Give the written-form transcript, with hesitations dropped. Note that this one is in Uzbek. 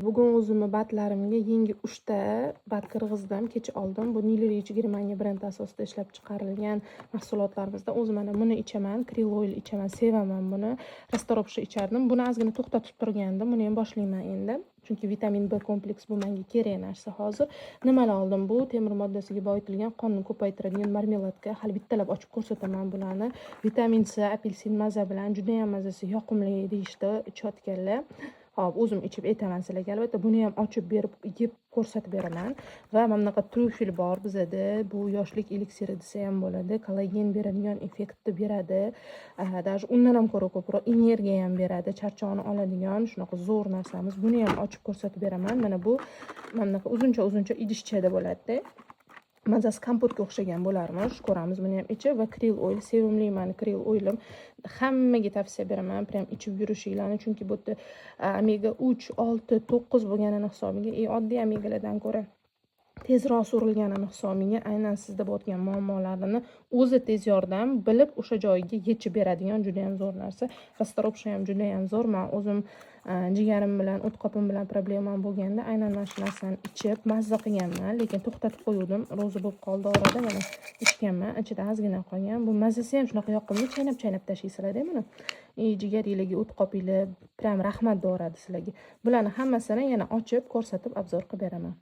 Bugun o'zimni batlarimga yangi 3 ta bat kirgizdim. Kecha oldim. Bu Nilrich Germaniya brendi asosida ishlab chiqarilgan mahsulotlarimizdan. O'zim mana buni ichaman, krill oil ichaman, sevaman buni. Rastoropsha ichardim. Buni ozgina to'xtatib turgandim. Buni ham boshlayman endi. Chunki vitamin B kompleks bu menga kerak narsa hozir. Nimalar oldim? Bu temir moddasiga boyitilgan, qonni ko'paytiradigan marmeladka. Hali bittalab ochib ko'rsataman bularni. Vitamin C, apelsin maza bilan juda ham mazasi yoqimli deyishdi ichayotganlar. Hop, o'zim ichib aytaman sizlarga. Albatta buni ham ochib berib, yeb ko'rsatib beraman. Va mana bunaqa trufel bor bizada. Bu yoshlik eliksiri desa ham bo'ladi. Kollagen beradigan effektni beradi. Даже undan ham ko'ra ko'proq energiya ham beradi. Charchoqni oladigan shunaqa zo'r narsamiz. Buni ham ochib ko'rsatib beraman. Mana bu mana bunaqa uzuncha idishchada bo'ladi-da. Mazasi kompotga o'xshagan bo'larmish. Ko'ramiz buni ham ichib va krill oil sevimli meni krill oilim. Hammaga tavsiya beraman, prям ichib yurishinglarni, chunki bu yerda omega 3, 6, 9 bo'lganini hisobiga, oddiy omegalardan ko'ra tezroq surilganini hisobiga aynan sizda bo'lgan muammolarni o'zi tez yordam bilib o'sha joyiga yechib beradigan juda ham zo'r narsa. Rastoropsha ham juda ham zo'r. Men o'zim jigarim bilan, o't qopim bilan problemam bo'lganda aynan mana shu narsani ichib mazza qilganman, lekin to'xtatib qo'ydim. Ro'za bo'lib qoldi orada, mana ichganman. Ichida ozgina qolgan. Bu mazasi ham shunaqa yoqimli, chaynab tashlaysizlar-da buni. Jigaringlarga, o't qopinglar, prям rahmat doradi sizlarga. Bularni hammasini yana ochib ko'rsatib obzor qilib beraman.